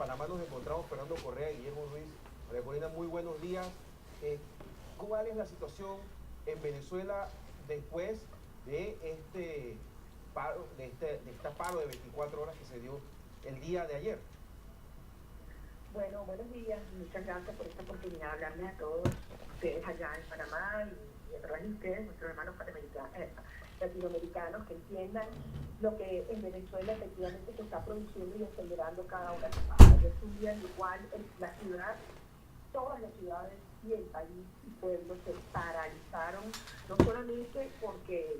Panamá nos encontramos Fernando Correa y Guillermo Ruiz. María Corina, muy buenos días. ¿Cuál es la situación en Venezuela después de este paro, esta paro de 24 horas que se dio el día de ayer? Bueno, buenos días. Muchas gracias por esta oportunidad de hablarles a todos ustedes allá en Panamá y a través de ustedes, nuestros hermanos latinoamericanos, que entiendan lo que en Venezuela efectivamente se está produciendo y acelerando cada hora. Ayer fue un día en el cual la ciudad, todas las ciudades y el país y pueblos se paralizaron, no solamente porque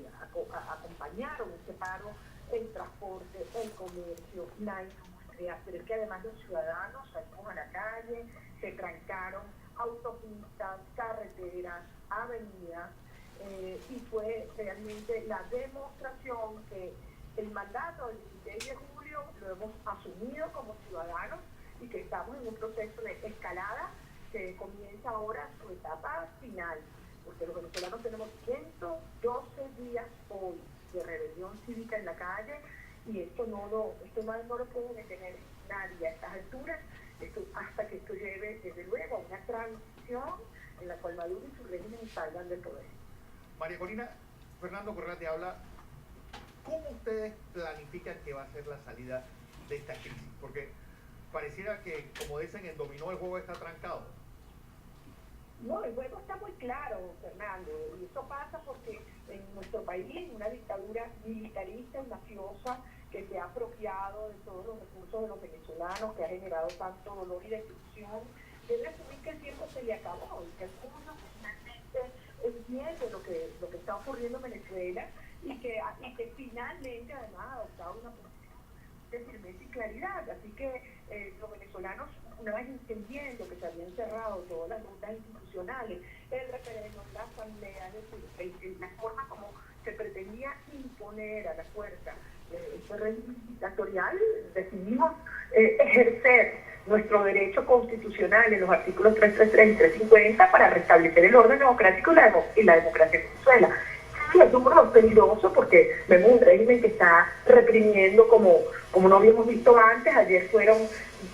acompañaron este paro el transporte, el comercio, la industria, pero es que además los ciudadanos salimos a la calle, se trancaron autopistas, carreteras, avenidas, y fue realmente la demostración que el mandato del 16 de julio lo hemos asumido como ciudadanos y que estamos en un proceso de escalada que comienza ahora su etapa final, porque los venezolanos tenemos 112 días hoy de rebelión cívica en la calle y esto no lo puede detener nadie a estas alturas, hasta que esto lleve desde luego a una transición en la cual Maduro y su régimen salgan del poder. María Corina, Fernando Correa te habla. ¿Cómo ustedes planifican que va a ser la salida de esta crisis? Porque pareciera que, como dicen, en dominó el juego está trancado. No, el juego está muy claro, Fernando, y eso pasa porque en nuestro país, una dictadura militarista y mafiosa que se ha apropiado de todos los recursos de los venezolanos, que ha generado tanto dolor y destrucción, debe asumir que el tiempo se le acabó y que el pueblo finalmente entiende lo que está ocurriendo en Venezuela y que finalmente además ha adoptado una posición de firmeza y claridad. Así que los venezolanos, una vez entendiendo que se habían cerrado todas las rutas institucionales, el referéndum, la asamblea, es decir, la forma como se pretendía imponer a la fuerza este régimen dictatorial, decidimos ejercer nuestro derecho constitucional en los artículos 333 y 350 para restablecer el orden democrático y la democracia en Venezuela. Sí, es un proceso peligroso porque vemos un régimen que está reprimiendo como no habíamos visto antes. Ayer fueron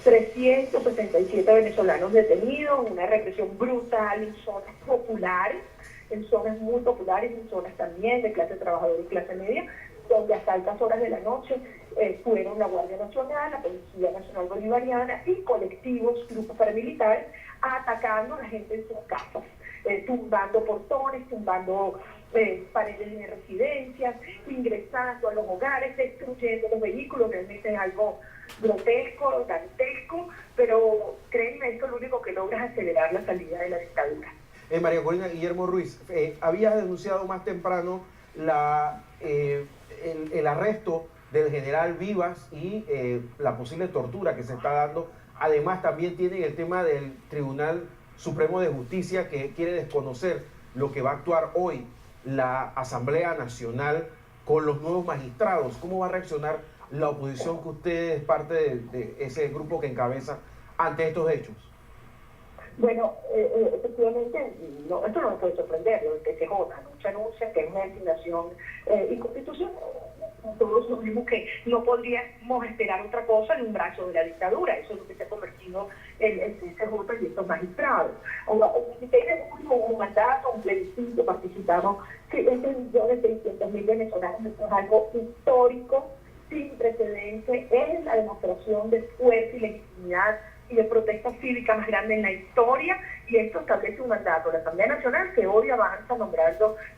367 venezolanos detenidos, una represión brutal en zonas populares, en zonas muy populares, en zonas también de clase trabajadora y clase media, donde hasta altas horas de la noche fueron la Guardia Nacional, la Policía Nacional Bolivariana y colectivos, grupos paramilitares, atacando a la gente en sus casas, tumbando portones, tumbando paredes de residencias, ingresando a los hogares, destruyendo los vehículos. Realmente es algo grotesco, dantesco, pero créanme, esto lo único que logra es acelerar la salida de la dictadura. María Corina, Guillermo Ruiz, habías denunciado más temprano el arresto del general Vivas y la posible tortura que se está dando. Además, también tienen el tema del Tribunal Supremo de Justicia, que quiere desconocer lo que va a actuar hoy la Asamblea Nacional con los nuevos magistrados. ¿Cómo va a reaccionar la oposición, que usted es parte de ese grupo que encabeza, ante estos hechos? Bueno, efectivamente, no, esto no me puede sorprender. Lo del TCJ anuncia que es una designación inconstitucional. Todos nos vimos que no podríamos esperar otra cosa en un brazo de la dictadura. Eso es lo que se ha convertido en el TCJ y estos magistrados. El 16 de julio hubo un mandato, un plebiscito, participaron 7.600.000 venezolanos. Esto es algo histórico, sin precedente. Es la demostración de fuerza y legitimidad y de protesta cívica más grande en la historia, y esto establece un mandato. La Asamblea Nacional, que hoy avanza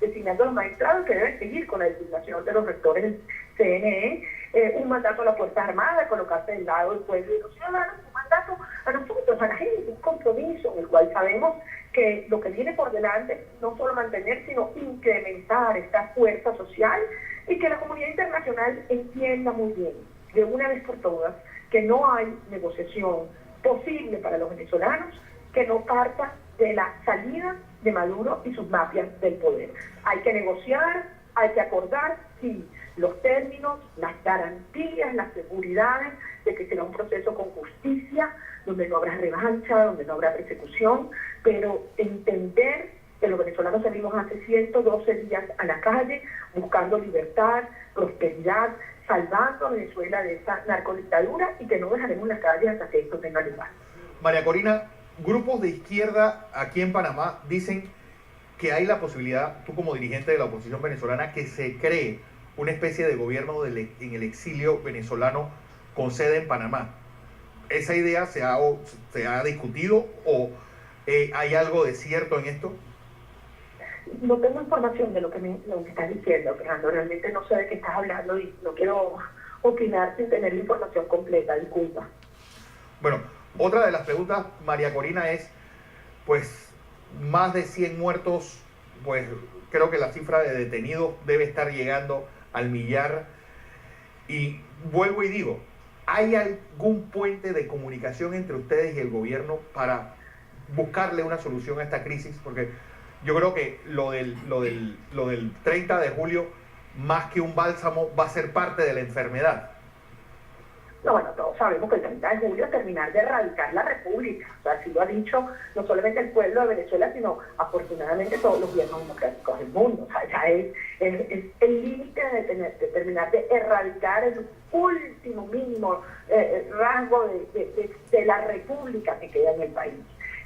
designando a los magistrados, que deben seguir con la designación de los rectores del CNE, un mandato a las Fuerzas Armadas, colocarse del lado del pueblo y de los ciudadanos, un mandato a nosotros, a la gente, un compromiso en el cual sabemos que lo que viene por delante no solo mantener, sino incrementar esta fuerza social, y que la comunidad internacional entienda muy bien, de una vez por todas, que no hay negociación posible para los venezolanos que no parta de la salida de Maduro y sus mafias del poder. Hay que negociar, hay que acordar, sí, los términos, las garantías, las seguridades de que será un proceso con justicia, donde no habrá revancha, donde no habrá persecución, pero entender que los venezolanos salimos hace 112 días a la calle buscando libertad, prosperidad, salvando a Venezuela de esta narcodictadura y que no dejaremos las calles hasta que esto tenga lugar. María Corina, grupos de izquierda aquí en Panamá dicen que hay la posibilidad, tú como dirigente de la oposición venezolana, que se cree una especie de gobierno en el exilio venezolano con sede en Panamá. ¿Esa idea se ha discutido o hay algo de cierto en esto? No tengo información de lo que estás diciendo, Fernando. Realmente no sé de qué estás hablando y no quiero opinar sin tener la información completa, disculpa. Bueno, otra de las preguntas, María Corina, es, pues, más de 100 muertos, pues creo que la cifra de detenidos debe estar llegando al millar. Y vuelvo y digo, ¿hay algún puente de comunicación entre ustedes y el gobierno para buscarle una solución a esta crisis? Porque yo creo que lo del 30 de julio, más que un bálsamo, va a ser parte de la enfermedad. No, bueno, todos sabemos que el 30 de julio es terminar de erradicar la República. O sea, así lo ha dicho no solamente el pueblo de Venezuela, sino afortunadamente todos los gobiernos democráticos del mundo. O sea, ya es el límite de terminar de erradicar el último mínimo rasgo de la República que queda en el país.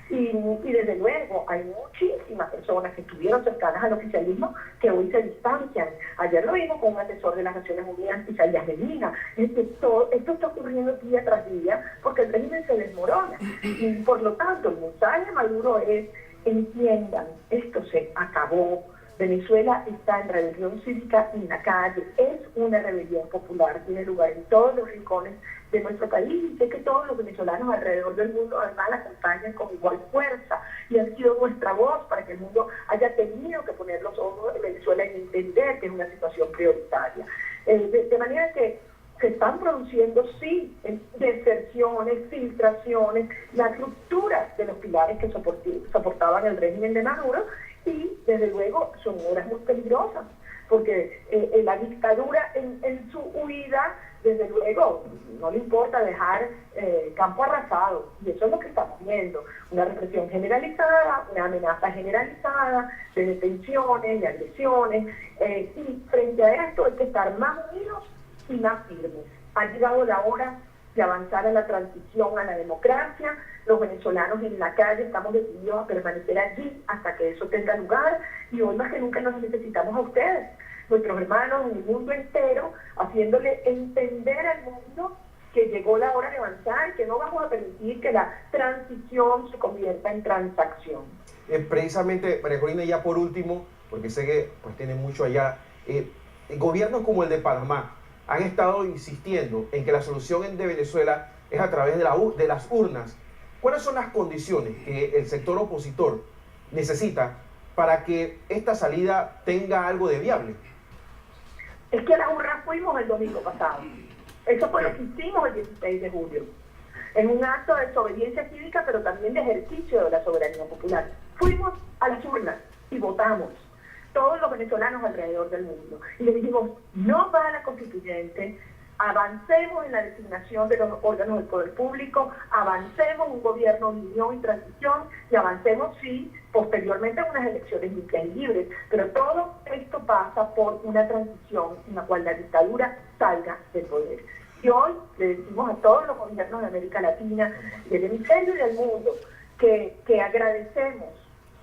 Y desde luego hay muchísimas personas que estuvieron cercanas al oficialismo que hoy se distancian. Ayer lo vimos con un asesor de las Naciones Unidas, Isaías Medina. Esto está ocurriendo día tras día porque el régimen se desmorona. Y por lo tanto, el mensaje de Maduro es: entiendan, esto se acabó. Venezuela está en rebelión cívica en la calle, es una rebelión popular, tiene lugar en todos los rincones de nuestro país y sé que todos los venezolanos alrededor del mundo además la acompañan con igual fuerza y han sido nuestra voz para que el mundo haya tenido que poner los ojos en Venezuela y entender que es una situación prioritaria. De manera que se están produciendo, sí, deserciones, filtraciones, las rupturas de los pilares que soportaban el régimen de Maduro y, desde luego, son horas muy peligrosas, porque la dictadura en su huida, desde luego, no le importa dejar campo arrasado, y eso es lo que estamos viendo, una represión generalizada, una amenaza generalizada de detenciones, de agresiones, y frente a esto hay que estar más unidos y más firmes. Ha llegado la hora de avanzar a la transición a la democracia. Los venezolanos en la calle estamos decididos a permanecer allí hasta que eso tenga lugar y hoy más que nunca nos necesitamos a ustedes, nuestros hermanos en el mundo entero, haciéndole entender al mundo que llegó la hora de avanzar y que no vamos a permitir que la transición se convierta en transacción. Precisamente, María Corina, ya por último, porque sé que pues tiene mucho allá, gobiernos como el de Panamá han estado insistiendo en que la solución de Venezuela es a través de las urnas. ¿Cuáles son las condiciones que el sector opositor necesita para que esta salida tenga algo de viable? Es que a las urnas fuimos el domingo pasado. Eso fue lo que hicimos el 16 de julio. En un acto de desobediencia cívica, pero también de ejercicio de la soberanía popular. Fuimos a las urnas y votamos. Todos los venezolanos alrededor del mundo. Y le dijimos, no va a la constituyente, avancemos en la designación de los órganos del poder público, avancemos un gobierno de unión y transición y avancemos, sí, posteriormente a unas elecciones limpias y libres. Pero todo esto pasa por una transición en la cual la dictadura salga del poder. Y hoy le decimos a todos los gobiernos de América Latina, del hemisferio y del mundo, que agradecemos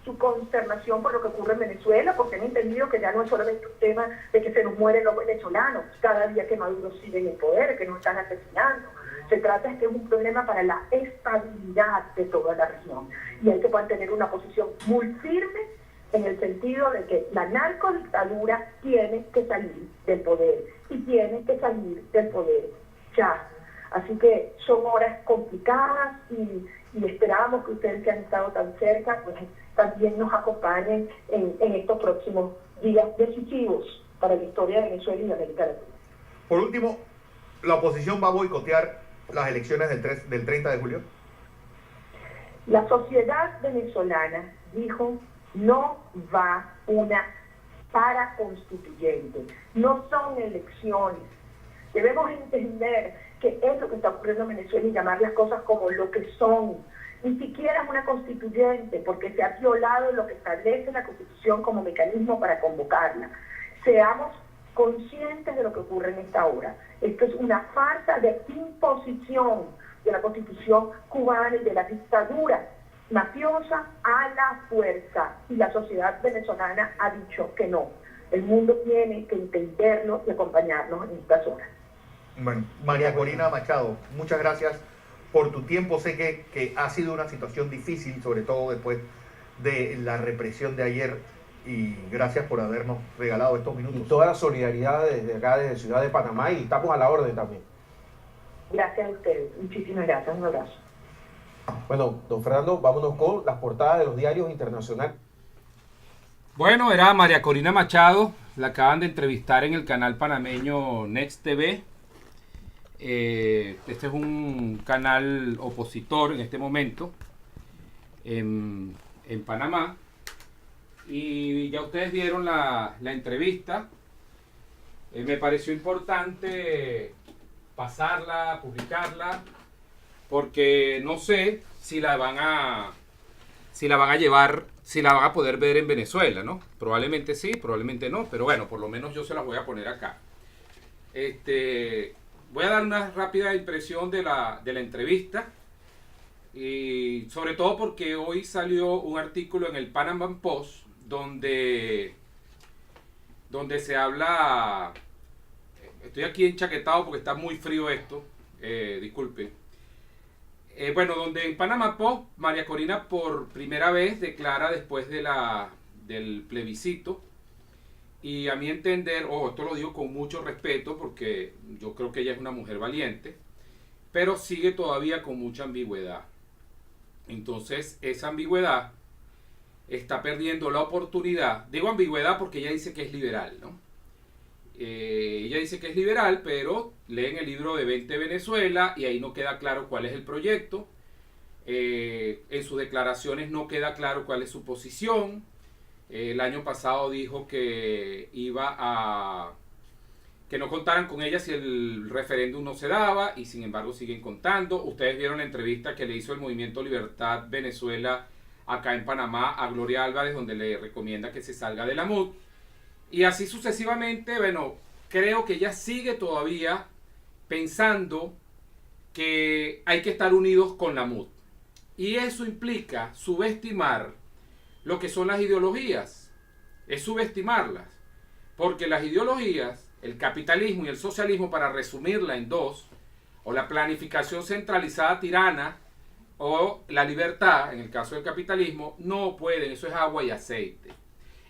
su consternación por lo que ocurre en Venezuela, porque han entendido que ya no es solamente un tema de que se nos mueren los venezolanos cada día que Maduro sigue en el poder, que nos están asesinando. Se trata de que es un problema para la estabilidad de toda la región. Y hay que mantener una posición muy firme en el sentido de que la narcodictadura tiene que salir del poder y tiene que salir del poder ya. Así que son horas complicadas y esperamos que ustedes que han estado tan cerca pues también nos acompañen en estos próximos días decisivos para la historia de Venezuela y de América Latina. Por último, ¿la oposición va a boicotear las elecciones del 30 de julio? La sociedad venezolana dijo no va una paraconstituyente, no son elecciones. Debemos entender que es lo que está ocurriendo en Venezuela y llamar las cosas como lo que son. Ni siquiera es una constituyente, porque se ha violado lo que establece la Constitución como mecanismo para convocarla. Seamos conscientes de lo que ocurre en esta hora. Esto es una farsa de imposición de la Constitución cubana y de la dictadura mafiosa a la fuerza. Y la sociedad venezolana ha dicho que no. El mundo tiene que entenderlo y acompañarnos en estas horas. Bueno, María Corina Machado, muchas gracias por tu tiempo. Sé que ha sido una situación difícil, sobre todo después de la represión de ayer, y gracias por habernos regalado estos minutos. Y toda la solidaridad desde acá, desde Ciudad de Panamá, y estamos a la orden también. Gracias a ustedes, muchísimas gracias, un abrazo. Bueno, don Fernando, vámonos con las portadas de los diarios internacionales. Bueno, era María Corina Machado, la acaban de entrevistar en el canal panameño Next TV. Este es un canal opositor en este momento en Panamá. Y ya ustedes vieron la entrevista. Me pareció importante pasarla, publicarla, porque no sé si la van a llevar, si la van a poder ver en Venezuela, ¿no? Probablemente sí, probablemente no, pero bueno, por lo menos yo se las voy a poner acá. Voy a dar una rápida impresión de la entrevista, y sobre todo porque hoy salió un artículo en el Panama Post donde se habla. Estoy aquí enchaquetado porque está muy frío esto, disculpen. Bueno, donde en Panama Post María Corina por primera vez declara después del plebiscito, y a mi entender, esto lo digo con mucho respeto porque yo creo que ella es una mujer valiente, pero sigue todavía con mucha ambigüedad. Entonces esa ambigüedad está perdiendo la oportunidad. Digo ambigüedad porque ella dice que es liberal, ¿no? Ella dice que es liberal, pero leen el libro de 20 Venezuela y ahí no queda claro cuál es el proyecto. En sus declaraciones no queda claro cuál es su posición. El año pasado dijo que que no contaran con ella si el referéndum no se daba, y sin embargo siguen contando. Ustedes vieron la entrevista que le hizo el Movimiento Libertad Venezuela acá en Panamá a Gloria Álvarez, donde le recomienda que se salga de la MUD. Y así sucesivamente. Bueno, creo que ella sigue todavía pensando que hay que estar unidos con la MUD. Y eso implica subestimar lo que son las ideologías. Es subestimarlas. Porque las ideologías, el capitalismo y el socialismo, para resumirla en dos, o la planificación centralizada tirana, o la libertad, en el caso del capitalismo, no pueden. Eso es agua y aceite.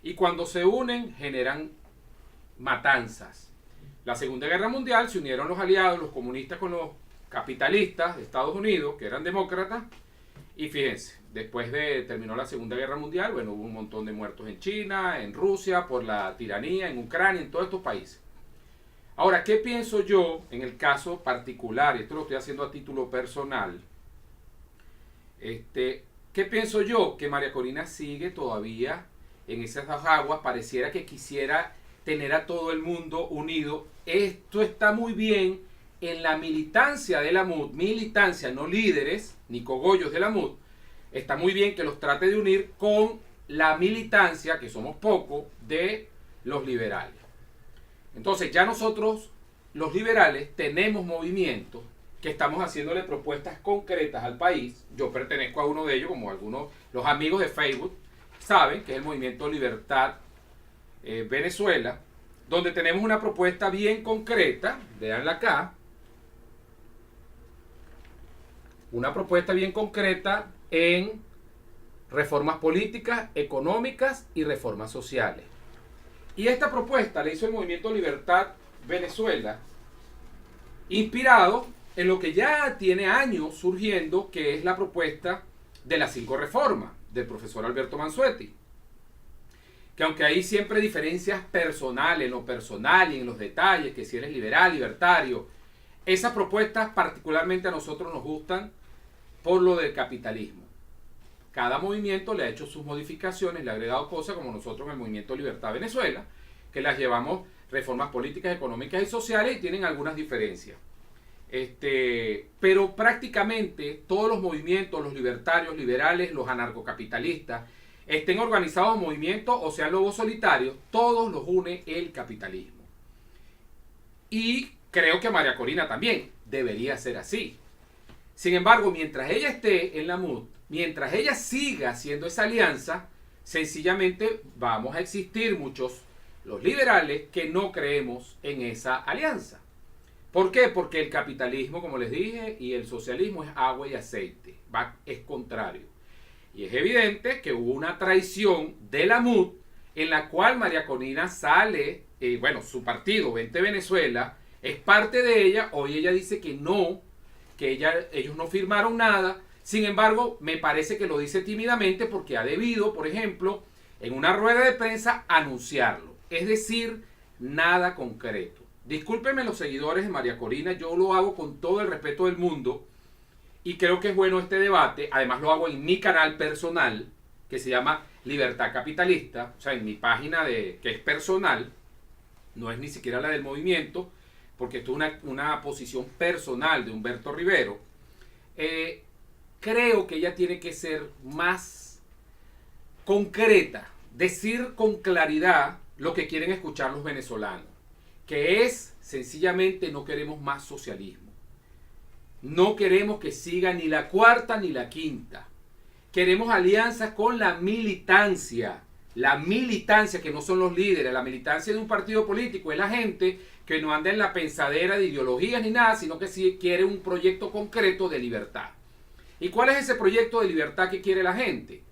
Y cuando se unen, generan matanzas. La Segunda Guerra Mundial se unieron los aliados, los comunistas con los capitalistas de Estados Unidos, que eran demócratas, y fíjense, después de terminó la Segunda Guerra Mundial, bueno, hubo un montón de muertos en China, en Rusia, por la tiranía, en Ucrania, en todos estos países. Ahora, ¿qué pienso yo en el caso particular? Y esto lo estoy haciendo a título personal. ¿Qué pienso yo? Que María Corina sigue todavía en esas dos aguas. Pareciera que quisiera tener a todo el mundo unido. Esto está muy bien en la militancia de la MUD, militancia, no líderes ni cogollos de la MUD. Está muy bien que los trate de unir con la militancia, que somos pocos, de los liberales. Entonces ya nosotros, los liberales, tenemos movimientos que estamos haciéndole propuestas concretas al país. Yo pertenezco a uno de ellos, como algunos, los amigos de Facebook saben, que es el Movimiento Libertad Venezuela, donde tenemos una propuesta bien concreta, veanla acá, una propuesta bien concreta en reformas políticas, económicas y reformas sociales. Y esta propuesta la hizo el Movimiento Libertad Venezuela, inspirado en lo que ya tiene años surgiendo, que es la propuesta de las 5 reformas del profesor Alberto Mansuetti. Que aunque hay siempre diferencias personales, en lo personal y en los detalles, que si eres liberal, libertario, esas propuestas particularmente a nosotros nos gustan por lo del capitalismo. Cada movimiento le ha hecho sus modificaciones, le ha agregado cosas, como nosotros en el Movimiento Libertad Venezuela, que las llevamos reformas políticas, económicas y sociales, y tienen algunas diferencias. Pero prácticamente todos los movimientos, los libertarios, liberales, los anarcocapitalistas, estén organizados en movimientos o sean lobos solitarios, todos los une el capitalismo. y creo que María Corina también debería ser así. Sin embargo, mientras ella esté en la MUD, mientras ella siga haciendo esa alianza, sencillamente vamos a existir muchos, los liberales, que no creemos en esa alianza. ¿Por qué? Porque el capitalismo, como les dije, y el socialismo es agua y aceite, es contrario. Y es evidente que hubo una traición de la MUD en la cual María Corina sale, su partido, Vente Venezuela, es parte de ella. Hoy ella dice que no, que ellos no firmaron nada. Sin embargo, me parece que lo dice tímidamente porque ha debido, por ejemplo, en una rueda de prensa anunciarlo. Es decir, nada concreto. Discúlpenme los seguidores de María Corina, yo lo hago con todo el respeto del mundo y creo que es bueno este debate. Además lo hago en mi canal personal, que se llama Libertad Capitalista, o sea, en mi página que es personal, no es ni siquiera la del movimiento, porque esto es una posición personal de Humberto Rivero. Creo que ella tiene que ser más concreta, decir con claridad lo que quieren escuchar los venezolanos, que es sencillamente no queremos más socialismo. No queremos que siga ni la cuarta ni la quinta. Queremos alianzas con la militancia que no son los líderes. La militancia de un partido político es la gente que no anda en la pensadera de ideologías ni nada, sino que sí quiere un proyecto concreto de libertad. ¿Y cuál es ese proyecto de libertad que quiere la gente?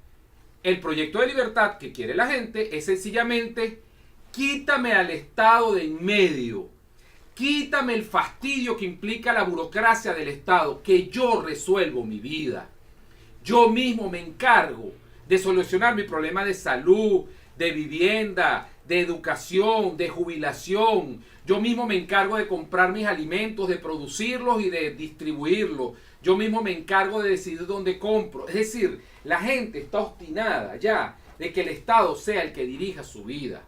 El proyecto de libertad que quiere la gente es sencillamente: quítame al Estado de en medio, quítame el fastidio que implica la burocracia del Estado, que yo resuelvo mi vida. Yo mismo me encargo de solucionar mi problema de salud, de vivienda, de educación, de jubilación. Yo mismo me encargo de comprar mis alimentos, de producirlos y de distribuirlos. Yo mismo me encargo de decidir dónde compro. Es decir, la gente está obstinada ya de que el Estado sea el que dirija su vida.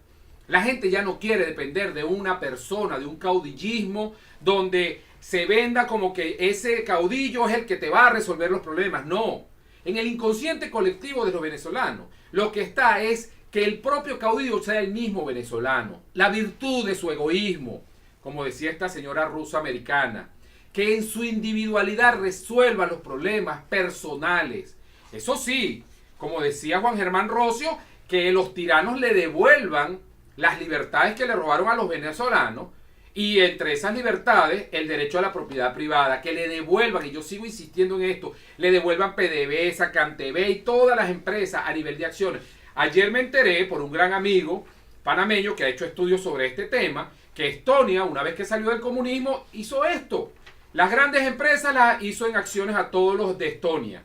La gente ya no quiere depender de una persona, de un caudillismo, donde se venda como que ese caudillo es el que te va a resolver los problemas. No. En el inconsciente colectivo de los venezolanos, lo que está es que el propio caudillo sea el mismo venezolano. La virtud de su egoísmo, como decía esta señora rusa americana, que en su individualidad resuelva los problemas personales. Eso sí, como decía Juan Germán Rocio, que los tiranos le devuelvan las libertades que le robaron a los venezolanos, y entre esas libertades el derecho a la propiedad privada, que le devuelvan, y yo sigo insistiendo en esto, le devuelvan PDVSA, CanTV y todas las empresas a nivel de acciones. Ayer me enteré por un gran amigo panameño que ha hecho estudios sobre este tema, que Estonia, una vez que salió del comunismo, hizo esto. Las grandes empresas las hizo en acciones a todos los de Estonia.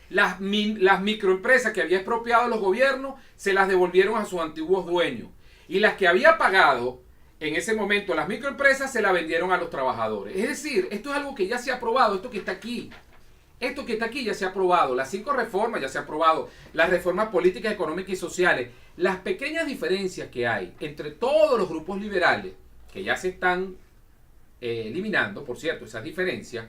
Las microempresas que había expropiado los gobiernos se las devolvieron a sus antiguos dueños. Y las que había pagado en ese momento las microempresas se las vendieron a los trabajadores. Es decir, esto es algo que ya se ha aprobado, esto que está aquí. Esto que está aquí ya se ha aprobado. Las 5 reformas ya se ha aprobado. Las reformas políticas, económicas y sociales. Las pequeñas diferencias que hay entre todos los grupos liberales, que ya se están eliminando, por cierto, esas diferencias,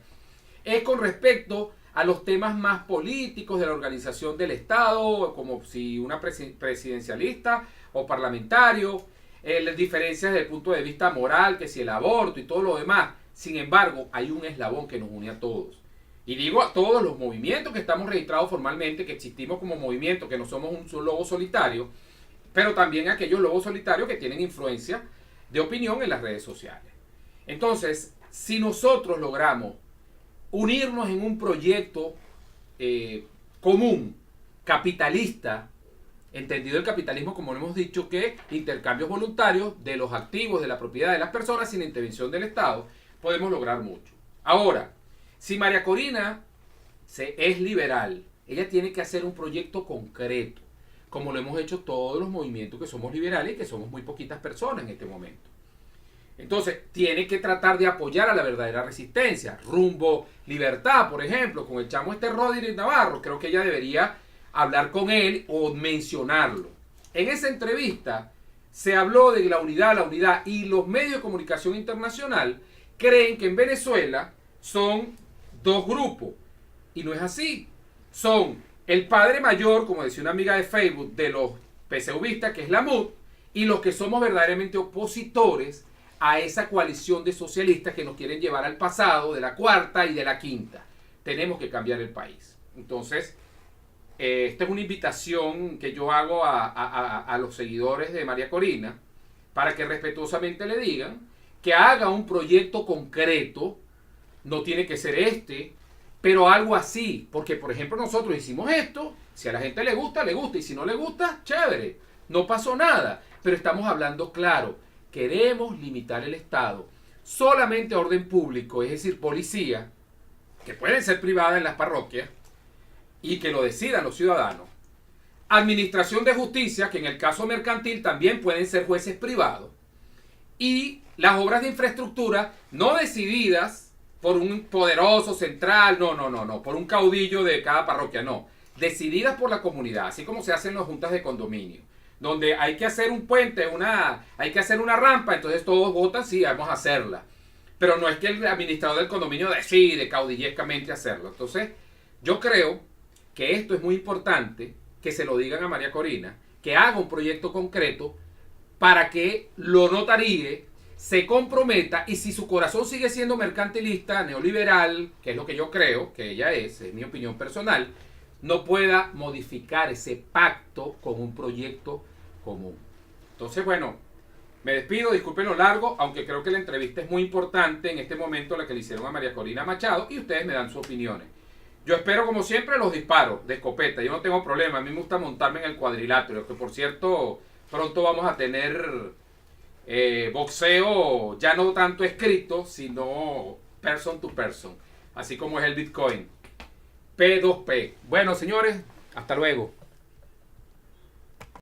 es con respecto a los temas más políticos de la organización del Estado, como si una presidencialista o parlamentario, las diferencias desde el punto de vista moral, que si el aborto y todo lo demás. Sin embargo, hay un eslabón que nos une a todos. Y digo a todos los movimientos que estamos registrados formalmente, que existimos como movimiento, que no somos un lobo solitario, pero también a aquellos lobos solitarios que tienen influencia de opinión en las redes sociales. Entonces, si nosotros logramos unirnos en un proyecto común, capitalista, entendido el capitalismo como lo hemos dicho, que intercambios voluntarios de los activos, de la propiedad de las personas sin intervención del Estado, podemos lograr mucho. Ahora, si María Corina es liberal, ella tiene que hacer un proyecto concreto, como lo hemos hecho todos los movimientos que somos liberales y que somos muy poquitas personas en este momento. Entonces, tiene que tratar de apoyar a la verdadera resistencia. Rumbo Libertad, por ejemplo, con el chamo Rodríguez Navarro, creo que ella debería hablar con él o mencionarlo. En esa entrevista se habló de la unidad, y los medios de comunicación internacional creen que en Venezuela son 2 grupos, y no es así. Son el padre mayor, como decía una amiga de Facebook, de los PSUvistas, que es la MUD, y los que somos verdaderamente opositores a esa coalición de socialistas que nos quieren llevar al pasado de la cuarta y de la quinta. Tenemos que cambiar el país. Entonces, esta es una invitación que yo hago a los seguidores de María Corina para que respetuosamente le digan que haga un proyecto concreto. No tiene que ser este, pero algo así, porque por ejemplo nosotros hicimos esto, si a la gente le gusta, y si no le gusta, chévere, no pasó nada, pero estamos hablando claro, queremos limitar el Estado, solamente orden público, es decir, policía, que pueden ser privadas en las parroquias, y que lo decidan los ciudadanos, administración de justicia, que en el caso mercantil también pueden ser jueces privados, y las obras de infraestructura no decididas por un poderoso central, no, por un caudillo de cada parroquia, no. Decididas por la comunidad, así como se hacen las juntas de condominio, donde hay que hacer un puente, hay que hacer una rampa, entonces todos votan, sí, vamos a hacerla. Pero no es que el administrador del condominio decide caudillescamente hacerlo. Entonces, yo creo que esto es muy importante, que se lo digan a María Corina, que haga un proyecto concreto para que lo notaríe, se comprometa, y si su corazón sigue siendo mercantilista, neoliberal, que es lo que yo creo que ella es mi opinión personal, no pueda modificar ese pacto con un proyecto común. Entonces, bueno, me despido, disculpen lo largo, aunque creo que la entrevista es muy importante en este momento, la que le hicieron a María Corina Machado, y ustedes me dan sus opiniones. Yo espero, como siempre, los disparos de escopeta. Yo no tengo problema, a mí me gusta montarme en el cuadrilátero, que por cierto, pronto vamos a tener boxeo ya no tanto escrito, sino person to person, así como es el Bitcoin. P2P. Bueno, señores, hasta luego.